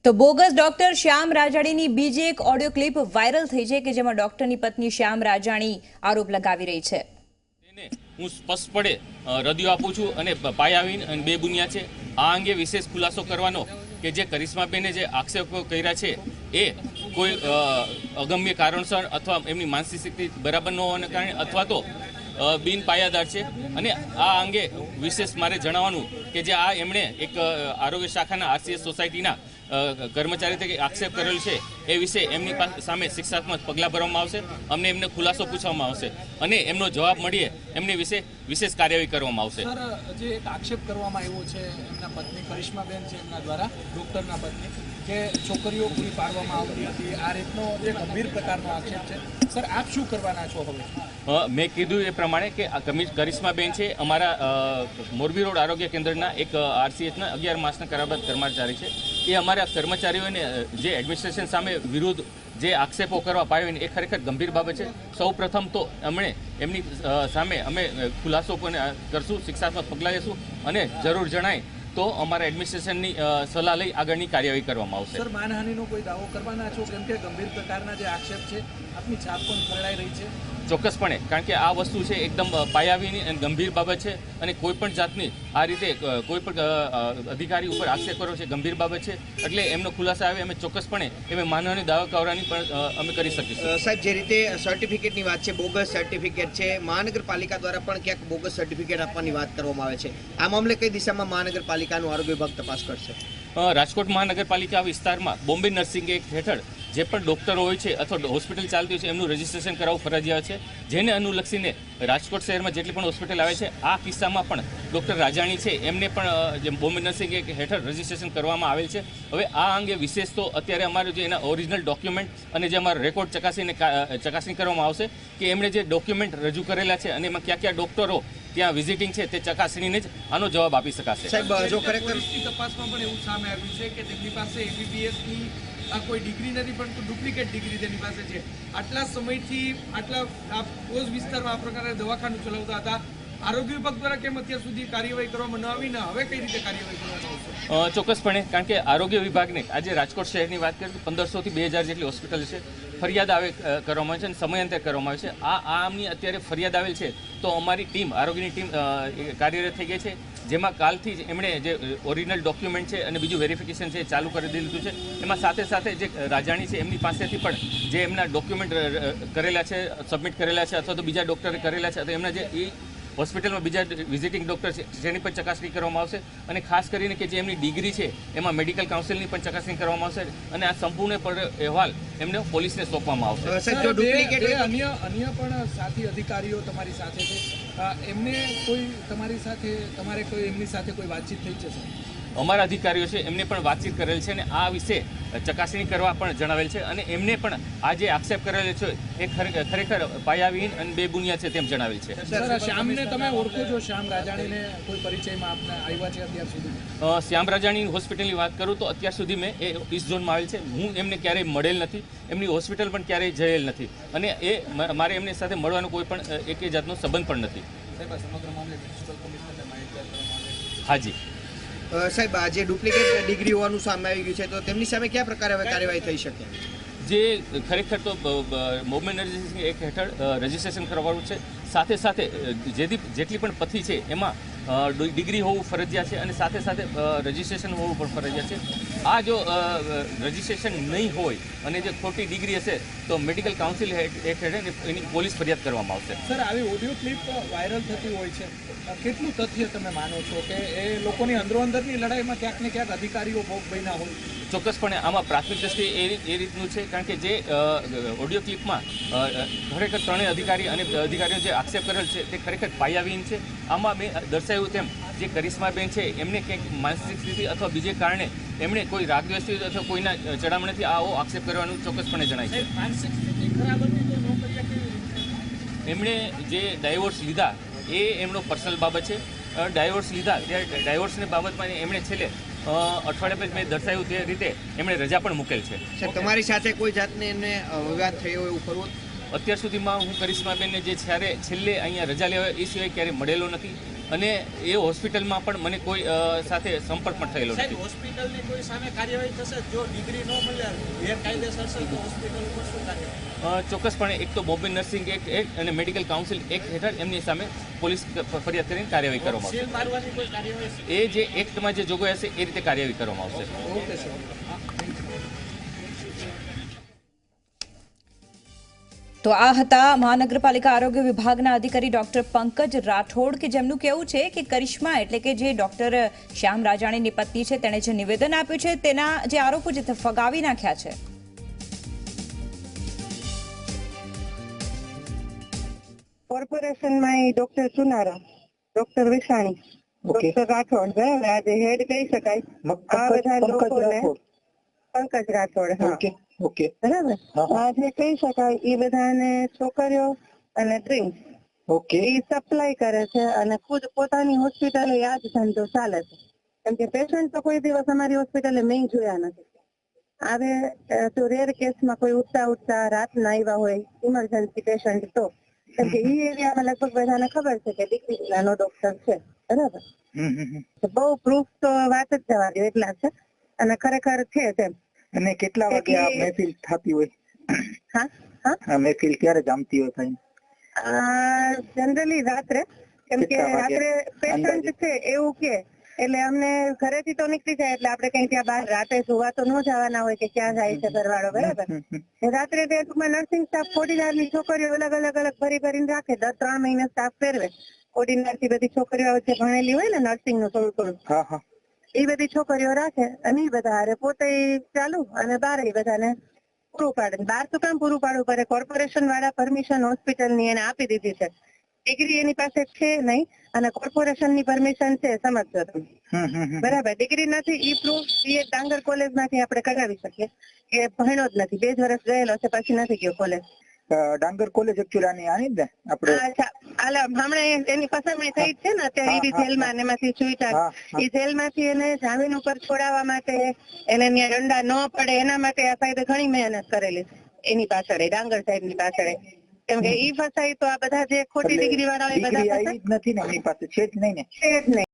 તો bogus doctor શ્યામ રાજાણીની બીજી એક ઓડિયો ક્લિપ વાયરલ થઈ છે કે જેમાં ડોક્ટરની પત્ની શ્યામ રાજાણી આરોપ લગાવી રહી છે। હું સ્પષ્ટપણે રદિયો આપું છું અને પાયાવીન અને બેબુનિયા છે। આ અંગે વિશેષ ખુલાસો કરવાનો કે જે કરિશ્માબેને જે આક્ષેપો કર્યા છે એ કોઈ અગમ્ય કારણસર અથવા એમની માનસિક સ્થિતિ બરાબર ન હોવાને કારણે અથવા તો બિન પાયાદાર છે। અને આ અંગે વિશેષ મારે જણાવવાનું કે જે આ એમણે એક આરોગ્ય શાખાના આરસીએસ સોસાયટીના કર્મચારી તરીકે આક્ષેપ કરેલ છે એ વિશે એમની સામે શિક્ષાત્મક પગલાં ભરવામાં આવશે। અમને એમને ખુલાસો પૂછવામાં આવશે અને એમનો જવાબ મળીએ એમની વિશે વિશેષ કાર્યવાહી કરવામાં આવશે। સર, જે એક આક્ષેપ કરવામાં આવ્યો છે એમના પત્ની કરિશ્માબેન છે એમના દ્વારા, ડૉક્ટરના પત્ની, કે છોકરીઓ પૂરી પાડવામાં આવતી હતી, આ રીતનો જે ગંભીર પ્રકારનો આક્ષેપ છે। સર, આપ શું કરવાના છો હવે? મેં કીધું એ પ્રમાણે કે કરિશ્માબેન છે અમારા મોરબી રોડ આરોગ્ય કેન્દ્રના એક આરસીએચના 11 માસના કરારબદ્ધ કર્મચારી છે। એ અમારા કર્મચારીઓને જે એડમિનિસ્ટ્રેશન સામે વિરુદ્ધ જે આક્ષેપો કરવા પાયો એ ખરેખર ગંભીર બાબત છે। સૌ પ્રથમ તો એમની સામે અમે ખુલાસો પણ કરશું, શિક્ષાત્મક પગલાં લેશું અને જરૂર જણાય તો અમારા એડમિનિસ્ટ્રેશનની સલાહ લઈ આગળની કાર્યવાહી કરવામાં આવશે। સર, માનહાનિનો કોઈ દાવો કરવાના છો? કેમ કે ગંભીર પ્રકારના જે આક્ષેપ છે આપની છાપ પણ ફેલાઈ રહી છે। ચોક્કસપણે, કારણ કે આ વસ્તુ છે એકદમ પાયાવીની અને ગંભીર બાબત છે અને કોઈ પણ જાતની આ રીતે કોઈ પણ અધિકારી ઉપર આક્ષેપ કરવો છે ગંભીર બાબત છે। એટલે એમનો ખુલાસો આવે અમે ચોક્કસપણે એમ માનહાનિ દાવો કરવાની પણ અમે કરી શકીશું। સાહેબ, જે રીતે સર્ટિફિકેટની વાત છે, બોગસ સર્ટિફિકેટ છે, મહાનગરપાલિકા દ્વારા પણ ક્યાંક બોગસ સર્ટિફિકેટ આપવાની વાત કરવામાં આવે છે। આ મામલે કઈ દિશામાં મહાનગરપાલિકાનું આરોગ્ય વિભાગ તપાસ કરશે? રાજકોટ મહાનગરપાલિકા વિસ્તારમાં બોમ્બે નર્સિંગ એક્ટ હેઠળ જે પણ ડૉક્ટરો હોય છે અથવા હોસ્પિટલ ચાલતી હોય છે એમનું રજિસ્ટ્રેશન કરાવવું ફરજિયાત છે, જેને અનુલક્ષીને રાજકોટ શહેરમાં જેટલી પણ હોસ્પિટલ આવે છે આ કિસ્સામાં પણ ડૉક્ટર રાજાણી છે એમને પણ જે બોમ્બે નર્સિંગ એક્ટ હેઠળ રજિસ્ટ્રેશન કરવામાં આવેલ છે। હવે આ અંગે વિશેષ તો અત્યારે અમારું જે એના ઓરિજિનલ ડોક્યુમેન્ટ અને જે અમારો રેકોર્ડ ચકાસણી કરવામાં આવશે કે એમણે જે ડોક્યુમેન્ટ રજૂ કરેલા છે અને એમાં કયા ડૉક્ટરો ત્યાં વિઝિટિંગ છે તે ચકાસણીને જ આનો જવાબ આપી શકાશે। સાહેબ, જો ખરેખર તપાસમાં પણ એવું સામે આવ્યું છે કે તેમની પાસે એમબીબીએસની આ કોઈ ડિગ્રી નથી, પરંતુ ડુપ્લિકેટ ડિગ્રી તેની પાસે છે। આટલા સમયથી આટલા પોઝ વિસ્તારમાં આ પ્રકારે દવાખાનું ચલાવતા હતા, આરોગ્ય વિભાગ દ્વારા કેમ અત્યાર સુધી કાર્યવાહી કરવામાં ન આવીને હવે કઈ રીતે કાર્યવાહી કરવામાં આવશે? ચોક્કસપણે, કારણ કે આરોગ્ય વિભાગને આજે રાજકોટ શહેરની વાત કરીએ તો 1500 થી 2000 જેટલી હોસ્પિટલ છે, ફરિયાદ કરવામાં આવે છે અને સમયાંતરે કરવામાં આવે છે। આમની અત્યારે ફરિયાદ આવેલ છે તો અમારી ટીમ, આરોગ્યની ટીમ કાર્યરત થઈ ગઈ છે, જેમાં કાલથી જ એમણે જે ઓરિજિનલ ડોક્યુમેન્ટ છે અને બીજું વેરિફિકેશન છે એ ચાલુ કરી દીધું છે। એમાં સાથે સાથે જે રાજાણી છે એમની પાસેથી પણ જે એમના ડોક્યુમેન્ટ કરેલા છે, સબમિટ કરેલા છે અથવા તો બીજા ડૉક્ટરે કરેલા છે તો એમના જે એ હોસ્પિટલમાં બીજા વિઝિટિંગ ડૉક્ટર છે જેની પણ ચકાસણી કરવામાં આવશે અને ખાસ કરીને કે જે એમની ડિગ્રી છે એમાં મેડિકલ કાઉન્સિલની પણ ચકાસણી કરવામાં આવશે અને આ સંપૂર્ણ અહેવાલ એમને પોલીસને સોંપવામાં આવશે। અન્ય પણ સાથી અધિકારીઓ તમારી સાથે છે, એમને કોઈ તમારે કોઈ એમની સાથે કોઈ વાતચીત થઈ છે? અમારા અધિકારીઓ છે એમને પણ વાતચીત કરેલ છે અને આ વિશે ચકાસણી કરવા પણ જણાવેલ છે અને એમને પણ આ જે આક્ષેપ કરેલો છે એ ખરેખર પાયાવિહીન અને બેબુનિયાદ છે તેમ જણાવેલ છે। સર, શ્યામને તમે ઓળખો છો? શ્યામ રાજાણીને કોઈ પરિચયમાં આપને આવ્યા છે અત્યાર સુધી? શ્યામ રાજાણી હોસ્પિટલની વાત કરું તો અત્યાર સુધી મેં એ ઈસ્ટ ઝોનમાં આવેલ છે, હું એમને ક્યારેય મળેલ નથી, એમની હોસ્પિટલ પણ ક્યારેય જયેલ નથી અને એ મારે એમની સાથે મળવાનો કોઈ પણ એક જાતનો સંબંધ પણ નથી। સમગ્ર મામલે મ્યુનિસિપલ કમિશનરને માહિતગાર કરવામાં આવે? હાજી સાહેબ, આ જે ડુપ્લિકેટ ડિગ્રી હોવાનું સામે આવી ગયું છે તો તેમની સામે કયા પ્રકારે હવે કાર્યવાહી થઈ શકે? જે ખરેખર તો બોમ્બે નર્સિંગ એક્ટ હેઠળ રજિસ્ટ્રેશન કરવાનું છે, સાથે સાથે જેટલી પણ પથી છે એમાં ડિગ્રી હોવું ફરજિયાત છે અને સાથે સાથે રજિસ્ટ્રેશન હોવું પણ ફરજિયાત છે। આ જો રજિસ્ટ્રેશન નહીં હોય અને જે ખોટી ડિગ્રી હશે તો મેડિકલ કાઉન્સિલ એક્ટ હેઠળ એની પોલીસ ફરિયાદ કરવામાં આવશે। સર, આવી ઓડિયો ક્લિપ વાયરલ થતી હોય છે, કેટલું તથ્ય તમે માનો છો કે એ લોકોની અંદરોઅંદરની લડાઈમાં ક્યાંક ને ક્યાંક અધિકારીઓ ભોગ બન્યા હોય? ચોક્કસપણે આમાં પ્રાથમિક દ્રષ્ટિએ એ રીતનું છે, કારણ કે જે ઓડિયો ક્લિપમાં ખરેખર ત્રણેય અધિકારીઓ જે આક્ષેપ કરેલ છે તે ખરેખર પાયાવિહીન છે। આમાં મેં દર્શાવ્યું તેમ જે કરિશ્માબેન છે એમને કંઈક માનસિક સ્થિતિ અથવા બીજે કારણે એમણે કોઈ રાગદ્વેષથી અથવા કોઈના ચડામણીથી આવો આક્ષેપ કરવાનું ચોક્કસપણે જણાય છે। માનસિક સ્થિતિ ખરાબ હતી તો ન કર્યા કેવી રીતે? એમણે જે ડાયવોર્સ લીધા એ એમનો પર્સનલ બાબત છે। ડાયવોર્સ લીધા ત્યારે ડાયવોર્સની બાબતમાં એમણે છેલ્લે અઠવાડિયા પછી મેં દર્શાવ્યું તે રીતે એમણે રજા પણ મૂકેલ છે। તમારી સાથે કોઈ જાતને એમને વિવાદ થયો એવું ખરું? અત્યાર સુધીમાં હું કરિશ્માબેનને જે છેલ્લે અહીંયા રજા લેવા એ સિવાય ક્યારેય મળેલો નથી। અને એ હોસ્પિટલમાં પણ મને કોઈ સાથે સંપર્ક પણ થયેલો સાહેબ નથી. હોસ્પિટલની કોઈ સામે કાર્યવાહી થશે જો ડિગ્રી ન મળે ગેરકાયદેસર છે તો હોસ્પિટલ ઉપર શું કાર્યવાહી? ચોક્કસપણે એક તો બોમ્બે નર્સિંગ એક્ટ અને મેડિકલ કાઉન્સિલ એક્ટ હેઠળ એમની સામે પોલીસ ફરિયાદ કરીને કાર્યવાહી કરવામાં સીલ આવશે. મારવાની કોઈ કાર્યવાહી છે? એ જે એક્ટમાં જે જોગવાઈ હશે એ રીતે કાર્યવાહી કરવામાં આવશે. Okay sir. તો આ હતા મહાનગરપાલિકા આરોગ્ય વિભાગના અધિકારી ડોક્ટર પંકજ રાઠોડ કે જેમનું કહેવું છે કે કરિશ્મા એટલે કે જે ડોક્ટર શ્યામ રાજાણીની પત્ની છે તેણે જે નિવેદન આપ્યું છે તેના જે આરોપો છે તે ફગાવી નાખ્યા છે. કોર્પોરેશનમાં doctor સુનારા, doctor Visani, doctor Rathod, બરાબર, આજે હેડ કહી શકાય આ બધા લોકોને પંકજ રાઠોડ, હા, બરાબર, આજે કહી શકાય એ બધાને છોકરીઓ અને ડ્રિંક્સ એ સપ્લાય કરે છે અને ખુદ પોતાની હોસ્પિટલે આ જ ધંધો ચાલે છે. કેમ કે પેશન્ટ તો કોઈ દિવસ અમારી હોસ્પિટલે મેં જોયા નથી. હવે તો રેર કેસમાં કોઈ ઉઠતા રાતના આવ્યા હોય ઇમરજન્સી પેશન્ટ તો કેમ કે ઈ એરિયામાં લગભગ બધાને ખબર છે કે દીકરી નાનો ડોક્ટર છે, બરાબર. બહુ પ્રૂફ તો વાત જ જવા દો એટલા છે અને ખરેખર છે તેમ. અને કેટલા વાગે આ મહેફિલ થતી હોય? હા હા, આ મહેફિલ ક્યારે જામતી હોય થાય? જનરલી રાત્રે, કેમ કે રાત્રે પેશન્ટ છે એવું કે એટલે અમને ઘરેથી તો નીકળી જાય એટલે આપણે કઈ ત્યાં બહાર રાતે જોવા તો ન જવાના હોય કે ક્યાં જાય છે ઘરવાળો, બરાબર. રાત્રે તે ટૂંકમાં નર્સિંગ સ્ટાફ કોડીનારની છોકરીઓ અલગ અલગ ભરીને રાખે. દર 3 મહિને સ્ટાફ ફેરવે. કોડીનાર થી બધી છોકરીઓ જે ભણેલી હોય ને નર્સિંગ નું થોડું એ બધી છોકરીઓ રાખે અને એ બધા હારે પોતે ચાલુ અને બહાર એ બધાને પૂરું પાડે. બહાર તો કામ પૂરું પાડવું પડે? કોર્પોરેશન વાળા પરમિશન હોસ્પિટલ ની એને આપી દીધી છે. ડિગ્રી એની પાસે છે નહીં અને કોર્પોરેશન ની પરમિશન છે, સમજજો તમે, બરાબર. ડિગ્રી નથી ઈ પ્રૂફ એ ડાંગર કોલેજ માંથી આપણે કઢાવી શકીએ કે ભણ્યો જ નથી, 2 જ વર્ષ ગયેલો છે પછી નથી ગયો કોલેજ. ડાંગર કોલેજ એકચ્યુઅલી આની ને આપણે હમણાં એની પસંદગી થઈ છે ને અત્યારે ઈડી જેલમાં ને એમાંથી છૂટ્યા. એ જેલમાંથી એને જામીન ઉપર છોડાવવા માટે એને ત્યાં દંડા ન પડે એના માટે આ સાહેબે ઘણી મહેનત કરેલી છે એની પાછળ, ડાંગર સાહેબ ની પાછળ. કેમ કે ઈ ફસાય તો આ બધા જે ખોટી ડિગ્રી વાળા એ બધા ડિગ્રી આવી જ નથી ને એની પાસે, છે જ નહીં ને. છે જ નહીં.